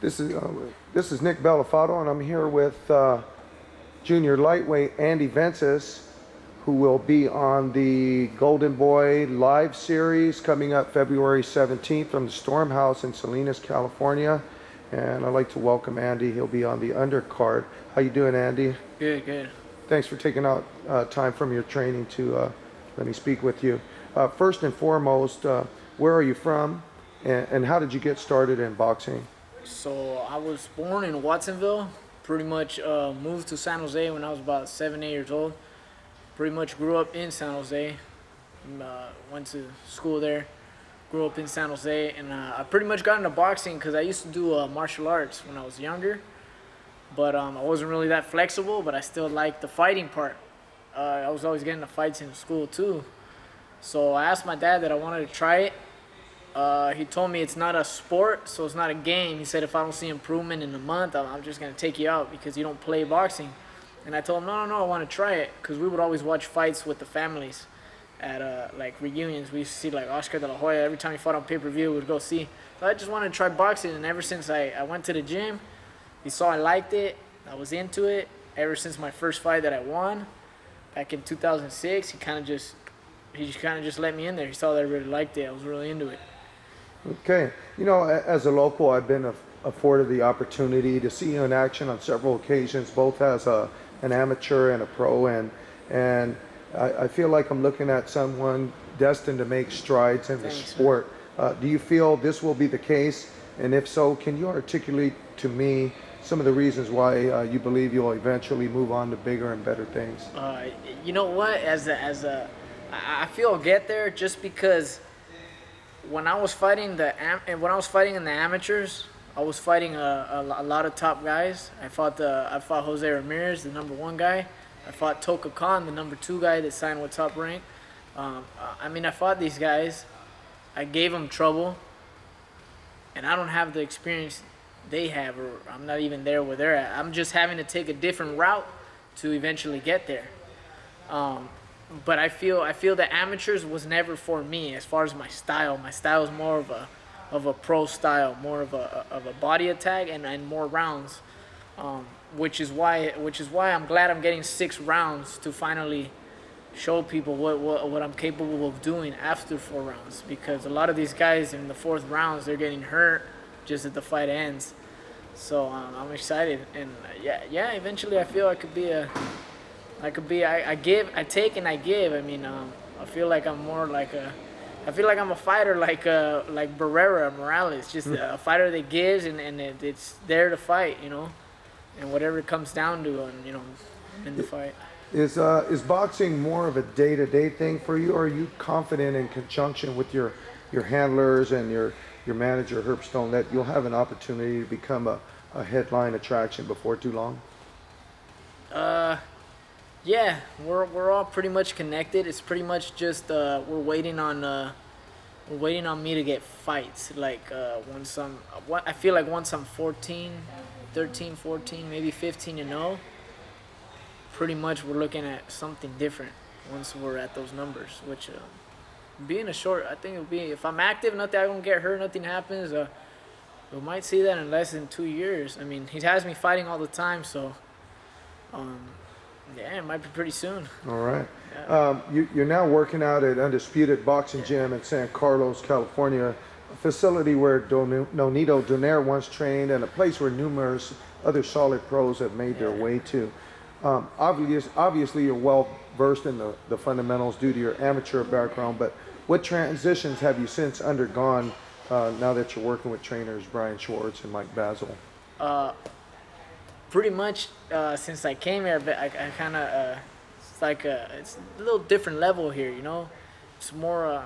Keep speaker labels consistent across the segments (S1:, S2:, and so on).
S1: This is Nick Bellafato, and I'm here with junior lightweight Andy Vences, who will be on the Golden Boy Live Series coming up February 17th from the Storm House in Salinas, California. And I'd like to welcome Andy. He'll be on the undercard. How you doing, Andy?
S2: Good, good.
S1: Thanks for taking out time from your training to let me speak with you. First and foremost, where are you from, and how did you get started in boxing?
S2: So I was born in Watsonville. Pretty much moved to San Jose when I was about 7, 8 years old. Pretty much grew up in San Jose. Went to school there. Grew up in San Jose, and I pretty much got into boxing because I used to do martial arts when I was younger. But I wasn't really that flexible, but I still liked the fighting part. I was always getting the fights in school too. So I asked my dad that I wanted to try it. He told me it's not a sport, so it's not a game. He said if I don't see improvement in a month, I'm just going to take you out because you don't play boxing. And I told him, no, I want to try it, because we would always watch fights with the families at like reunions. We used to see like Oscar de la Hoya. Every time he fought on pay-per-view, we'd go see. So I just wanted to try boxing, and ever since I went to the gym, he saw I liked it, I was into it. Ever since my first fight that I won back in 2006, he just let me in there. He saw that I really liked it. I was really into it.
S1: Okay. You know, as a local, I've been afforded the opportunity to see you in action on several occasions, both as an amateur and a pro, and I feel like I'm looking at someone destined to make strides in the sport. Do you feel this will be the case? And if so, can you articulate to me some of the reasons why you believe you'll eventually move on to bigger and better things?
S2: You know what? I feel I'll get there just because when I was fighting in the amateurs, I was fighting a lot of top guys. I fought Jose Ramirez, the #1 guy. I fought Toka Khan, the #2 guy that signed with Top Rank. I fought these guys. I gave them trouble, and I don't have the experience they have, or I'm not even there where they're at. I'm just having to take a different route to eventually get there. But I feel the amateurs was never for me as far as my style. My style is more of a pro style, more of a body attack and more rounds, which is why I'm glad I'm getting 6 rounds to finally show people what I'm capable of doing after 4 rounds. Because a lot of these guys in the 4th rounds, they're getting hurt just as the fight ends. So I'm excited, and eventually I feel I take and I give. I feel like I'm more like I feel like I'm a fighter like Barrera Morales, just a fighter that gives and it's there to fight, and whatever it comes down to, in the fight.
S1: Is boxing more of a day-to-day thing for you, or are you confident in conjunction with your handlers and your manager Herb Stone that you'll have an opportunity to become a headline attraction before too long?
S2: Yeah, we're all pretty much connected. It's pretty much just we're waiting on me to get fights. Like I feel like once I'm 13, 14, maybe 15-0, pretty much we're looking at something different once we're at those numbers. Which being a short, I think it'll be, if I'm active, I don't get hurt, nothing happens. We might see that in less than 2 years. He has me fighting all the time, so. Yeah, it might be pretty soon.
S1: All right.
S2: Yeah.
S1: You're now working out at Undisputed Boxing Gym in San Carlos, California, a facility where Nonito Donaire once trained and a place where numerous other solid pros have made their way to. Obviously, you're well versed in the fundamentals due to your amateur background, but what transitions have you since undergone now that you're working with trainers Brian Schwartz and Mike Basil?
S2: Pretty much since I came here, but I kind of it's a little different level here, It's more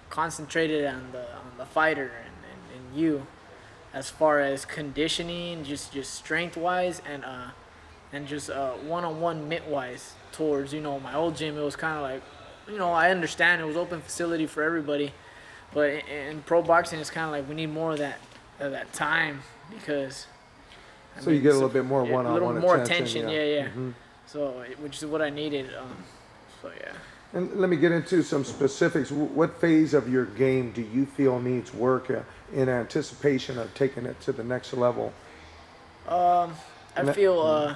S2: concentrated on the fighter and you, as far as conditioning, just strength wise and just one-on-one mitt wise. Towards my old gym, it was kind of like, I understand it was open facility for everybody, but in pro boxing, it's kind of like we need more of that time because.
S1: So you get a little bit more one-on-one attention.
S2: A little more attention, yeah.
S1: Mm-hmm.
S2: So, which is what I needed.
S1: And let me get into some specifics. What phase of your game do you feel needs work in anticipation of taking it to the next level?
S2: I feel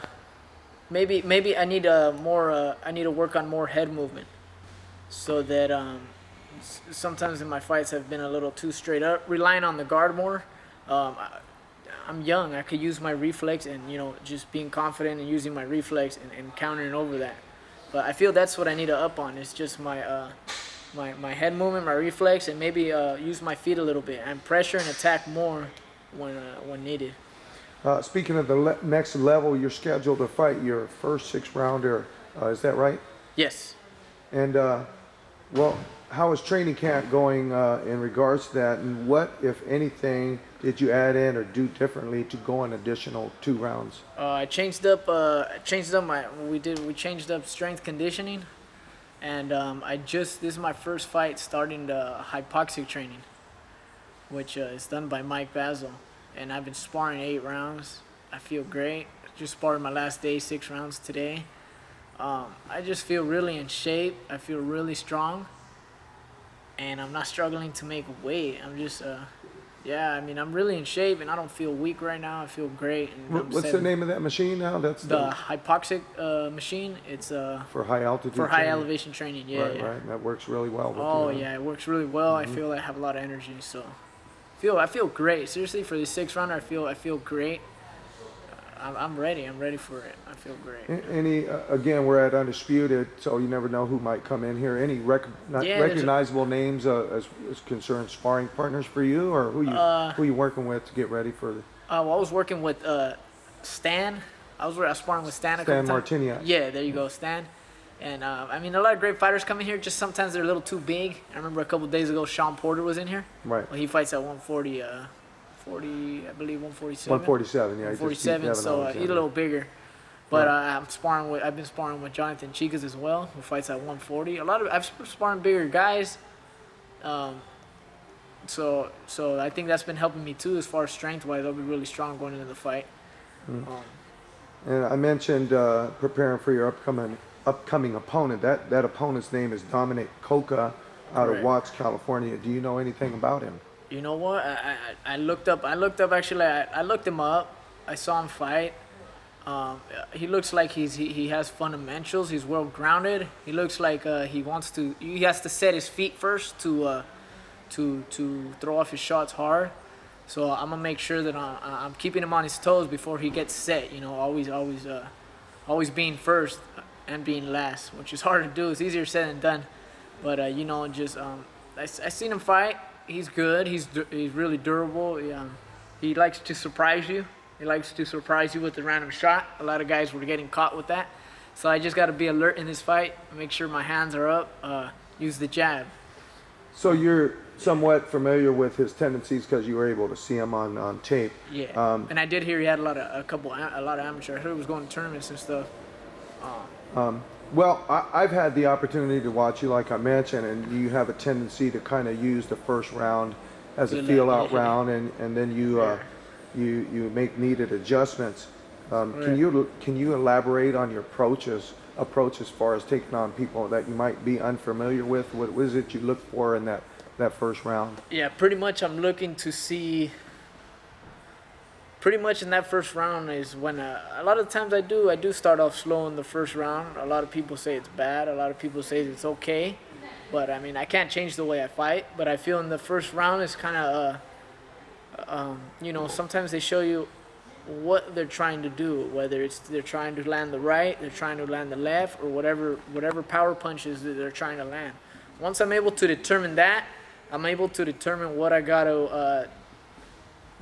S2: maybe I need I need to work on more head movement, so that sometimes in my fights I've been a little too straight up, relying on the guard more. I'm young. I could use my reflex and just being confident and using my reflex and countering over that. But I feel that's what I need to up on. It's just my head movement, my reflex, and maybe use my feet a little bit and pressure and attack more when needed.
S1: Speaking of the next level, you're scheduled to fight your first 6-rounder. Is that right?
S2: Yes.
S1: And well, how is training camp going in regards to that? And what, if anything, did you add in or do differently to go an additional 2 rounds?
S2: I changed up. We changed up strength conditioning, and this is my first fight starting the hypoxic training, which is done by Mike Basil. And I've been sparring 8 rounds. I feel great. Just sparred my last day, 6 rounds today. I just feel really in shape. I feel really strong. And I'm not struggling to make weight. I'm just, I'm really in shape, and I don't feel weak right now. I feel great. And
S1: What's the name of that machine now? That's
S2: the hypoxic machine. It's
S1: for high altitude.
S2: For high elevation training. Yeah,
S1: right,
S2: yeah.
S1: Right. That works really well.
S2: With you, yeah, it works really well. I feel I have a lot of energy, so I feel great. Seriously, for the 6th rounder, I feel great. I'm ready. I'm ready for it. I feel great.
S1: Again, we're at undisputed, so you never know who might come in here. Any recognizable names as concerns sparring partners for you, or who you working with to get ready for?
S2: Well, I was working with Stan. I was sparring with Stan.
S1: Stan Martiniak.
S2: Yeah, there you go, Stan. And a lot of great fighters come in here. Just sometimes they're a little too big. I remember a couple of days ago, Sean Porter was in here.
S1: Right.
S2: Well, he fights at 140. 147.
S1: 147, yeah.
S2: 147, so he's a little bigger. But I've been sparring with Jonathan Chicas as well, who fights at 140. I've sparring bigger guys. So I think that's been helping me too, as far as strength-wise. I'll be really strong going into the fight.
S1: And I mentioned preparing for your upcoming opponent. That opponent's name is Dominic Coca out of Watts, California. Do you know anything about him?
S2: You know what? I looked up. Actually, I looked him up. I saw him fight. He looks like he has fundamentals. He's well grounded. He looks like he has to set his feet first to throw off his shots hard. So I'm gonna make sure that I'm keeping him on his toes before he gets set. Always being first and being last, which is hard to do. It's easier said than done. But I seen him fight. He's good. He's really durable. He likes to surprise you. He likes to surprise you with a random shot. A lot of guys were getting caught with that. So I just got to be alert in this fight. Make sure my hands are up. Use the jab.
S1: So you're somewhat familiar with his tendencies because you were able to see him on tape.
S2: Yeah. And I did hear he had a lot of amateur. I heard he was going to tournaments and stuff.
S1: Well, I've had the opportunity to watch you, like I mentioned, and you have a tendency to kind of use the first round as a feel-out round, and then you make needed adjustments. Can you elaborate on your approach as far as taking on people that you might be unfamiliar with? What is it you look for in that first round? Yeah,
S2: pretty much I'm looking to see. Pretty much in that first round is when a lot of times I do start off slow in the first round. A lot of people say it's bad. A lot of people say it's okay. But I mean, I can't change the way I fight. But I feel in the first round is kind of, sometimes they show you what they're trying to do, whether it's they're trying to land the right, they're trying to land the left, or whatever power punches that they're trying to land. Once I'm able to determine that, I'm able to determine what I got to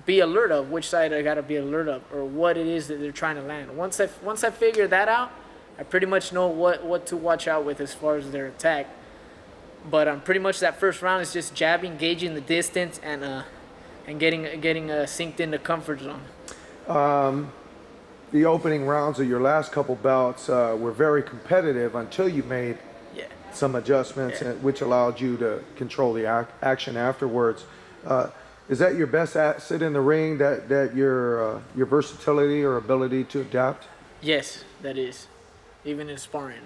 S2: be alert of, which side I got to be alert of, or what it is that they're trying to land. Once I figure that out, I pretty much know what to watch out with as far as their attack. But pretty much that first round is just jabbing, gauging the distance, and getting synced in the comfort zone.
S1: The opening rounds of your last couple bouts were very competitive until you made some adjustments, which allowed you to control the action afterwards. Is that your best asset in the ring? That your versatility or ability to adapt?
S2: Yes, that is. Even in sparring,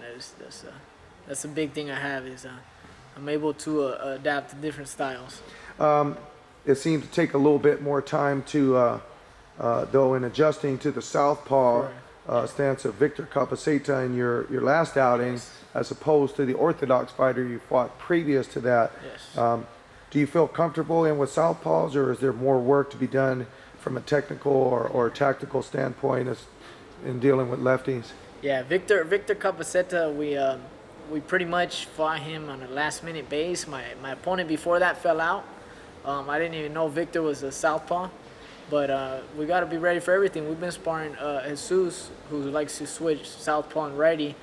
S2: that's a big thing I have is I'm able to adapt to different styles.
S1: it seemed to take a little bit more time to, though, in adjusting to the southpaw stance of Victor Capaceta in your last outing, as opposed to the orthodox fighter you fought previous to that.
S2: Yes.
S1: Do you feel comfortable in with southpaws, or is there more work to be done from a technical or tactical standpoint as in dealing with lefties?
S2: Yeah, Victor Capaceta, we pretty much fought him on a last-minute base. My opponent before that fell out. I didn't even know Victor was a southpaw, but we got to be ready for everything. We've been sparring Jesus, who likes to switch southpaw and righty.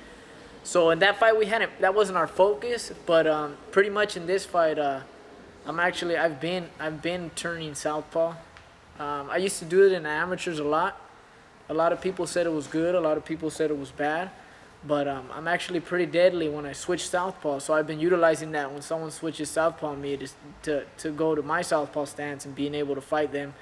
S2: So in that fight, that wasn't our focus, but pretty much in this fight, I've been turning southpaw. I used to do it in the amateurs a lot. A lot of people said it was good. A lot of people said it was bad. But I'm actually pretty deadly when I switch southpaw. So I've been utilizing that when someone switches southpaw on me to go to my southpaw stance and being able to fight them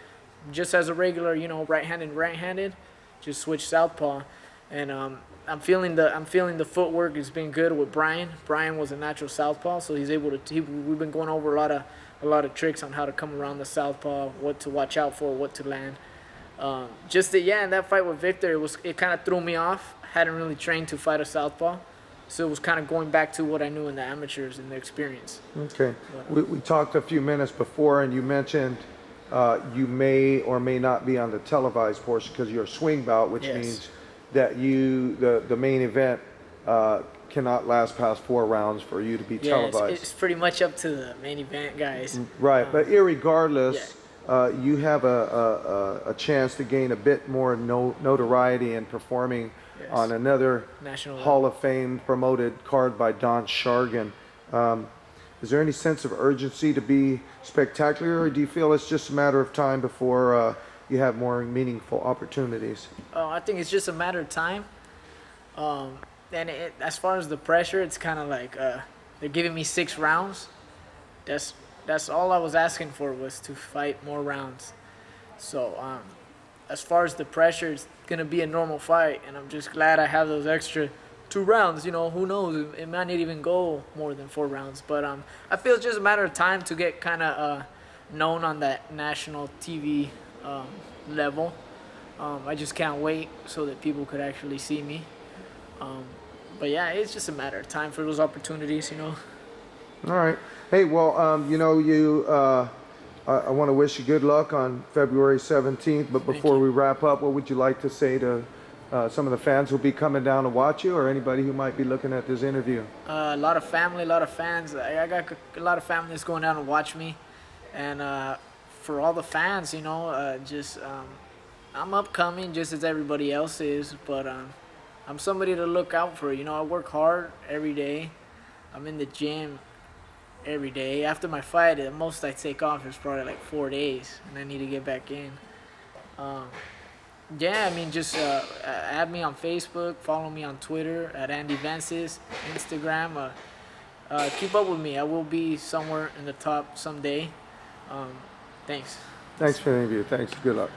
S2: just as a regular, right-handed, just switch southpaw. And I'm feeling the footwork has been good with Brian. Brian was a natural southpaw, so he's able to. We've been going over a lot of tricks on how to come around the southpaw, what to watch out for, what to land. In that fight with Victor, it kind of threw me off. Hadn't really trained to fight a southpaw, so it was kind of going back to what I knew in the amateurs and the experience.
S1: Okay, we talked a few minutes before, and you mentioned you may or may not be on the televised portion because you're a swing bout, which means that the main event cannot last past 4 rounds for you to be televised.
S2: It's pretty much up to the main event guys.
S1: Right, but irregardless, you have a chance to gain a bit more notoriety in performing on another
S2: National
S1: Hall of Fame promoted card by Don Chargin. Is there any sense of urgency to be spectacular, or do you feel it's just a matter of time before you have more meaningful opportunities?
S2: I think it's just a matter of time. And as far as the pressure, it's kind of like they're giving me 6 rounds. That's all I was asking for, was to fight more rounds. So as far as the pressure, it's gonna be a normal fight, and I'm just glad I have those extra 2 rounds. Who knows? It might not even go more than 4 rounds. But I feel it's just a matter of time to get kind of known on that national TV level. I just can't wait so that people could actually see me. But yeah, it's just a matter of time for those opportunities.
S1: All right. Hey, well, I want to wish you good luck on February 17th. But before we wrap up, what would you like to say to some of the fans who'll be coming down to watch you, or anybody who might be looking at this interview?
S2: A lot of family, a lot of fans. I got a lot of family that's going down to watch me. And for all the fans, I'm upcoming just as everybody else is. But I'm somebody to look out for. I work hard every day. I'm in the gym every day. After my fight, the most I take off is probably like 4 days, and I need to get back in. Just add me on Facebook, follow me on Twitter at Andy Vences, Instagram. Keep up with me. I will be somewhere in the top someday. Thanks.
S1: Thanks for the interview. Thanks. Good luck.